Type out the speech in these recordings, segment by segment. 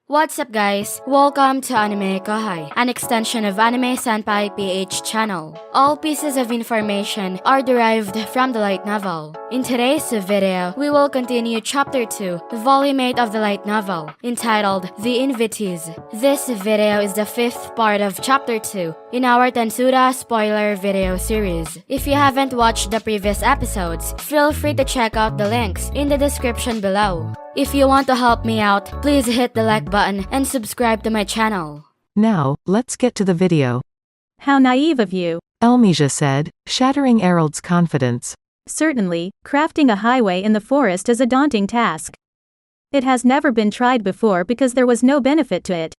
What's up guys, welcome to AnimeKouhai, an extension of Anime Senpai PH channel. All pieces of information are derived from the light novel. In today's video, we will continue chapter 2, volume 8 of the light novel, entitled The Invitees. This video is the 5th part of chapter 2 in our Tensura spoiler video series. If you haven't watched the previous episodes, feel free to check out the links in the description below. If you want to help me out, please hit the like button and subscribe to my channel. Now, let's get to the video. How naive of you. Elmija said, shattering Erald's confidence. Certainly, crafting a highway in the forest is a daunting task. It has never been tried before because there was no benefit to it.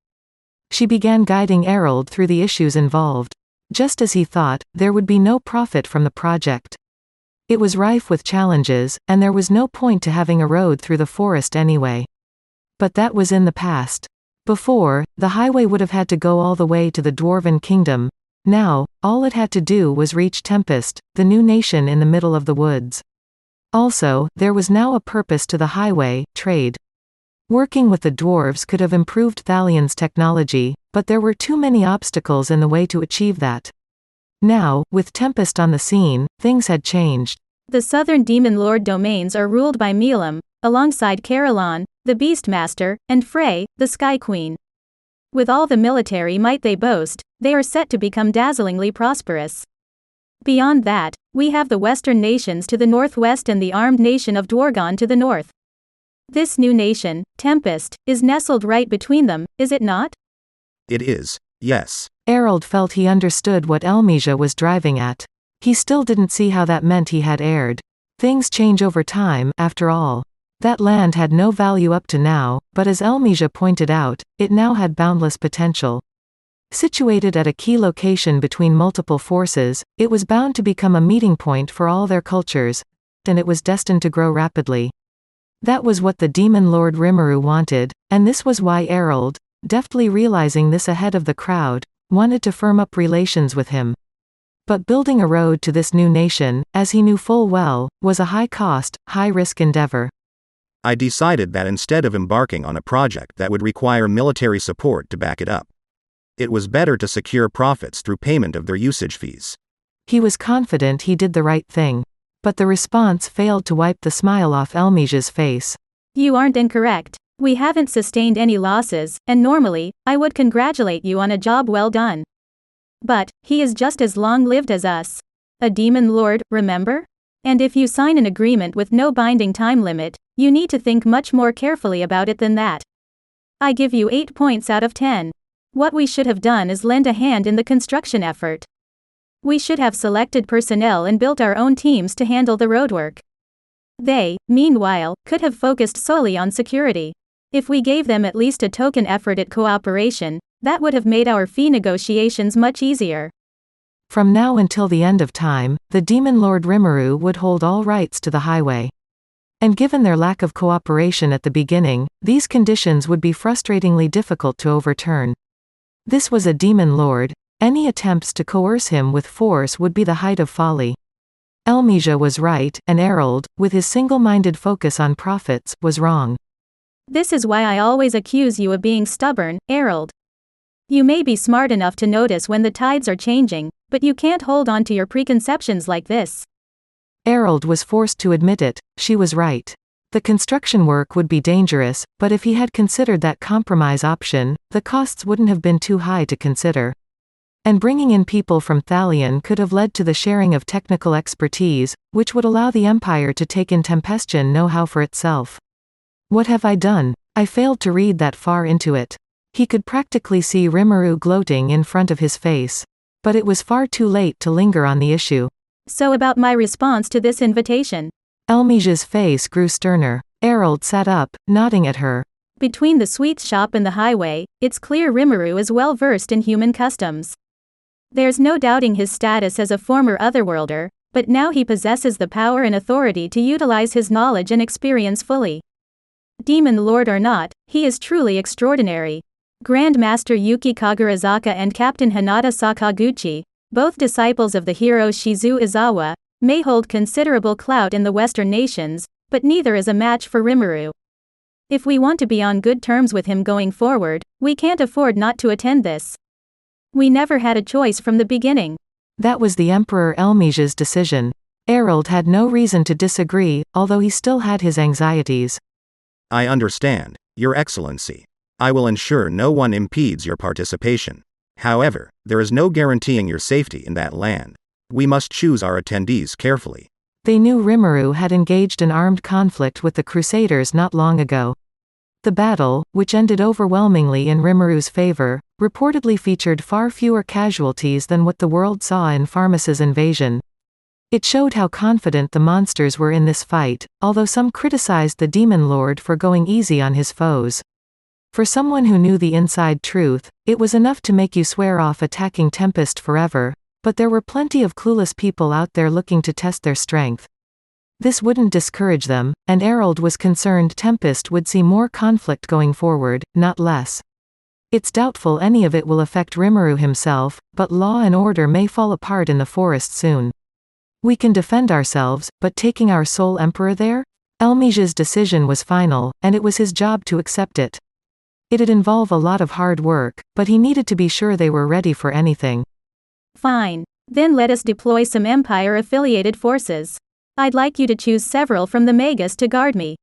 She began guiding Erald through the issues involved. Just as he thought, there would be no profit from the project. It was rife with challenges, and there was no point to having a road through the forest anyway. But that was in the past. Before, the highway would have had to go all the way to the Dwarven Kingdom. Now, all it had to do was reach Tempest, the new nation in the middle of the woods. Also, there was now a purpose to the highway: trade. Working with the dwarves could have improved Thalion's technology, but there were too many obstacles in the way to achieve that. Now, with Tempest on the scene, things had changed. The southern Demon Lord domains are ruled by Myourmile, alongside Caroline, the Beastmaster, and Frey, the Sky Queen. With all the military might they boast, they are set to become dazzlingly prosperous. Beyond that, we have the western nations to the northwest and the armed nation of Dwargon to the north. This new nation, Tempest, is nestled right between them, is it not? It is, yes. Erald felt he understood what Elmija was driving at. He still didn't see how that meant he had erred. Things change over time, after all. That land had no value up to now, but as Elmija pointed out, it now had boundless potential. Situated at a key location between multiple forces, it was bound to become a meeting point for all their cultures, and it was destined to grow rapidly. That was what the Demon Lord Rimuru wanted, and this was why Erald, deftly realizing this ahead of the crowd, wanted to firm up relations with him. But building a road to this new nation, as he knew full well, was a high-cost, high-risk endeavor. I decided that instead of embarking on a project that would require military support to back it up, it was better to secure profits through payment of their usage fees. He was confident he did the right thing. But the response failed to wipe the smile off Elmija's face. You aren't incorrect. We haven't sustained any losses, and normally, I would congratulate you on a job well done. But, he is just as long-lived as us. A demon lord, remember? And if you sign an agreement with no binding time limit, you need to think much more carefully about it than that. I give you 8 points out of 10. What we should have done is lend a hand in the construction effort. We should have selected personnel and built our own teams to handle the roadwork. They, meanwhile, could have focused solely on security. If we gave them at least a token effort at cooperation, that would have made our fee negotiations much easier. From now until the end of time, the Demon Lord Rimuru would hold all rights to the highway. And given their lack of cooperation at the beginning, these conditions would be frustratingly difficult to overturn. This was a Demon Lord. Any attempts to coerce him with force would be the height of folly. Elmija was right, and Erald, with his single-minded focus on profits, was wrong. This is why I always accuse you of being stubborn, Erald. You may be smart enough to notice when the tides are changing, but you can't hold on to your preconceptions like this. Erald was forced to admit it, she was right. The construction work would be dangerous, but if he had considered that compromise option, the costs wouldn't have been too high to consider. And bringing in people from Thalion could have led to the sharing of technical expertise, which would allow the Empire to take in Tempestian know-how for itself. What have I done? I failed to read that far into it. He could practically see Rimuru gloating in front of his face. But it was far too late to linger on the issue. So about my response to this invitation. Elmija's face grew sterner. Erald sat up, nodding at her. Between the sweet shop and the highway, it's clear Rimuru is well versed in human customs. There's no doubting his status as a former Otherworlder, but now he possesses the power and authority to utilize his knowledge and experience fully. Demon Lord or not, he is truly extraordinary. Grand Master Yuki Kagurazaka and Captain Hinata Sakaguchi, both disciples of the hero Shizu Izawa, may hold considerable clout in the Western nations, but neither is a match for Rimuru. If we want to be on good terms with him going forward, we can't afford not to attend this. We never had a choice from the beginning. That was the Emperor Elmija's decision. Errol had no reason to disagree, although he still had his anxieties. I understand, Your Excellency. I will ensure no one impedes your participation. However, there is no guaranteeing your safety in that land. We must choose our attendees carefully. They knew Rimuru had engaged in armed conflict with the Crusaders not long ago. The battle, which ended overwhelmingly in Rimuru's favor, reportedly featured far fewer casualties than what the world saw in Pharmas's invasion. It showed how confident the monsters were in this fight, although some criticized the Demon Lord for going easy on his foes. For someone who knew the inside truth, it was enough to make you swear off attacking Tempest forever, but there were plenty of clueless people out there looking to test their strength. This wouldn't discourage them, and Errol was concerned Tempest would see more conflict going forward, not less. It's doubtful any of it will affect Rimuru himself, but law and order may fall apart in the forest soon. We can defend ourselves, but taking our sole emperor there? Elmija's decision was final, and it was his job to accept it. It'd involve a lot of hard work, but he needed to be sure they were ready for anything. Fine. Then let us deploy some Empire-affiliated forces. I'd like you to choose several from the Magus to guard me.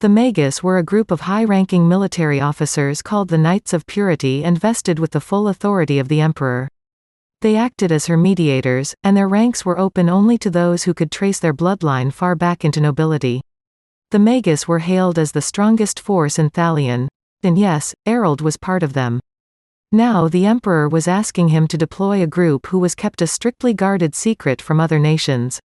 The Magus were a group of high-ranking military officers called the Knights of Purity and vested with the full authority of the Emperor. They acted as her mediators, and their ranks were open only to those who could trace their bloodline far back into nobility. The Magus were hailed as the strongest force in Thalion, and yes, Errol was part of them. Now the Emperor was asking him to deploy a group who was kept a strictly guarded secret from other nations.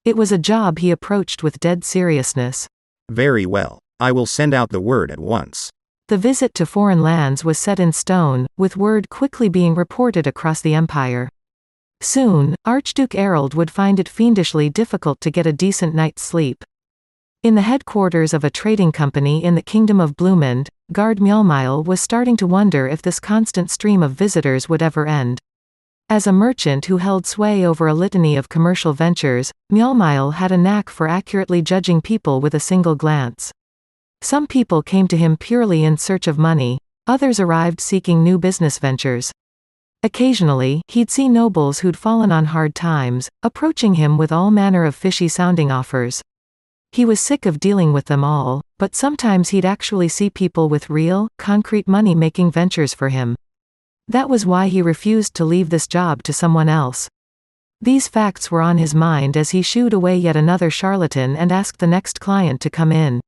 It was a job he approached with dead seriousness. Very well. I will send out the word at once. The visit to foreign lands was set in stone, with word quickly being reported across the empire. Soon, Archduke Errol would find it fiendishly difficult to get a decent night's sleep. In the headquarters of a trading company in the Kingdom of Bloomend, guard Myourmile was starting to wonder if this constant stream of visitors would ever end. As a merchant who held sway over a litany of commercial ventures, Myourmile had a knack for accurately judging people with a single glance. Some people came to him purely in search of money, others arrived seeking new business ventures. Occasionally, he'd see nobles who'd fallen on hard times, approaching him with all manner of fishy-sounding offers. He was sick of dealing with them all, but sometimes he'd actually see people with real, concrete money-making ventures for him. That was why he refused to leave this job to someone else. These facts were on his mind as he shooed away yet another charlatan and asked the next client to come in.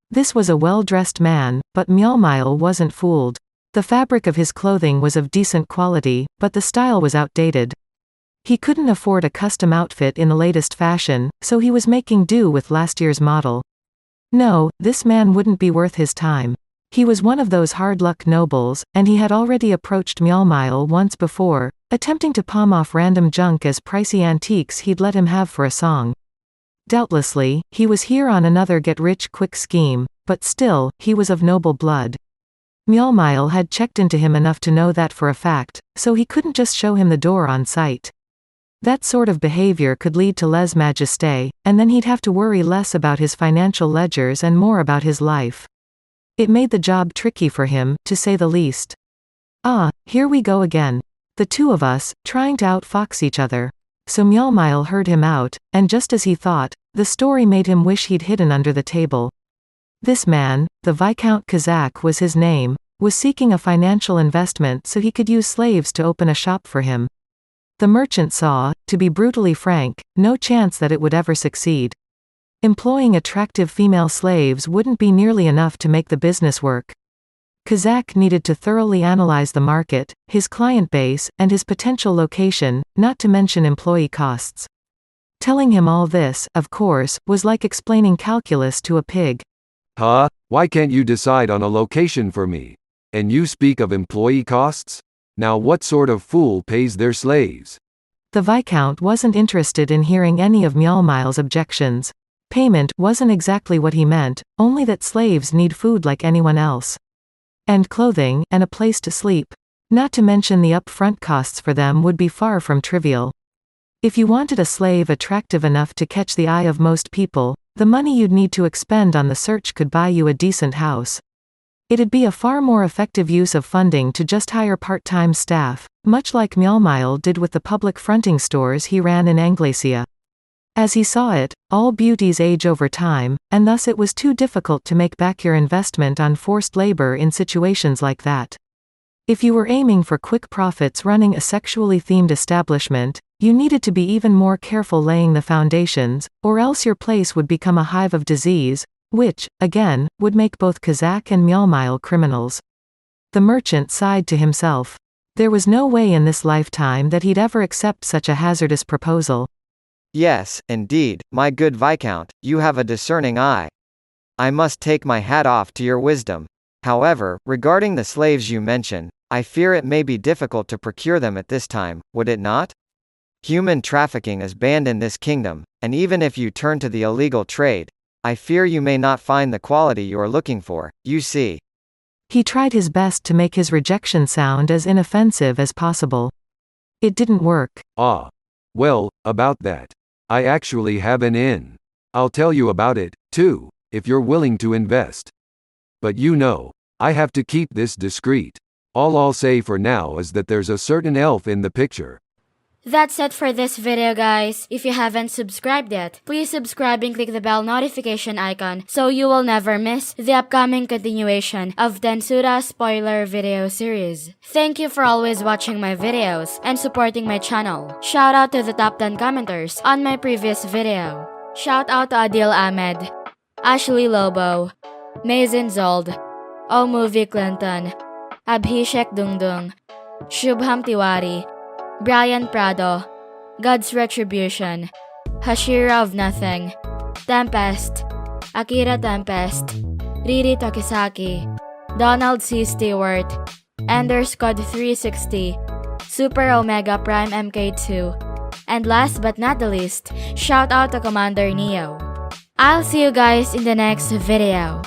This was a well-dressed man, but Myourmile wasn't fooled. The fabric of his clothing was of decent quality, but the style was outdated. He couldn't afford a custom outfit in the latest fashion, so he was making do with last year's model. No, this man wouldn't be worth his time. He was one of those hard-luck nobles, and he had already approached Myourmile once before, attempting to palm off random junk as pricey antiques he'd let him have for a song. Doubtlessly, he was here on another get-rich-quick scheme, but still, he was of noble blood. Myourmile had checked into him enough to know that for a fact, so he couldn't just show him the door on sight. That sort of behavior could lead to lèse-majesté, and then he'd have to worry less about his financial ledgers and more about his life. It made the job tricky for him, to say the least. Ah, here we go again. The two of us, trying to outfox each other. So Myourmile heard him out, and just as he thought, the story made him wish he'd hidden under the table. This man, the Viscount Kazakh was his name, was seeking a financial investment so he could use slaves to open a shop for him. The merchant saw, to be brutally frank, no chance that it would ever succeed. Employing attractive female slaves wouldn't be nearly enough to make the business work. Kazakh needed to thoroughly analyze the market, his client base, and his potential location, not to mention employee costs. Telling him all this, of course, was like explaining calculus to a pig. Huh? Why can't you decide on a location for me? And you speak of employee costs? Now what sort of fool pays their slaves? The Viscount wasn't interested in hearing any of Myourmile's objections. Payment wasn't exactly what he meant, only that slaves need food like anyone else. And clothing, and a place to sleep. Not to mention the upfront costs for them would be far from trivial. If you wanted a slave attractive enough to catch the eye of most people, The money you'd need to expend on the search could buy you a decent house. It'd be a far more effective use of funding to just hire part-time staff, much like Myourmile did with the public fronting stores he ran in Anglacia. As he saw it, all beauties age over time, and thus it was too difficult to make back your investment on forced labor in situations like that. If you were aiming for quick profits running a sexually themed establishment, you needed to be even more careful laying the foundations, or else your place would become a hive of disease, which, again, would make both Kazakh and Myourmile criminals. The merchant sighed to himself. There was no way in this lifetime that he'd ever accept such a hazardous proposal. Yes, indeed, my good Viscount, you have a discerning eye. I must take my hat off to your wisdom. However, regarding the slaves you mention, I fear it may be difficult to procure them at this time, would it not? Human trafficking is banned in this kingdom, and even if you turn to the illegal trade, I fear you may not find the quality you are looking for, you see. He tried his best to make his rejection sound as inoffensive as possible. It didn't work. Ah. Well, about that. I actually have an in. I'll tell you about it, too, if you're willing to invest. But you know, I have to keep this discreet. All I'll say for now is that there's a certain elf in the picture. That's it for this video, guys. If you haven't subscribed yet, please subscribe and click the bell notification icon so you will never miss the upcoming continuation of Tensura spoiler video series. Thank you for always watching my videos and supporting my channel. Shout out to the top 10 commenters on my previous video. Shout out to Adil Ahmed, Ashley Lobo, Mazen Zold, O Movie Clinton, Abhishek Dungdung, Shubham Tiwari, Brian Prado, God's Retribution, Hashira of Nothing, Tempest, Akira Tempest, Riri Tokisaki, Donald C. Stewart, Ender Scud 360, Super Omega Prime MK2, and last but not the least, shout out to Commander Neo. I'll see you guys in the next video.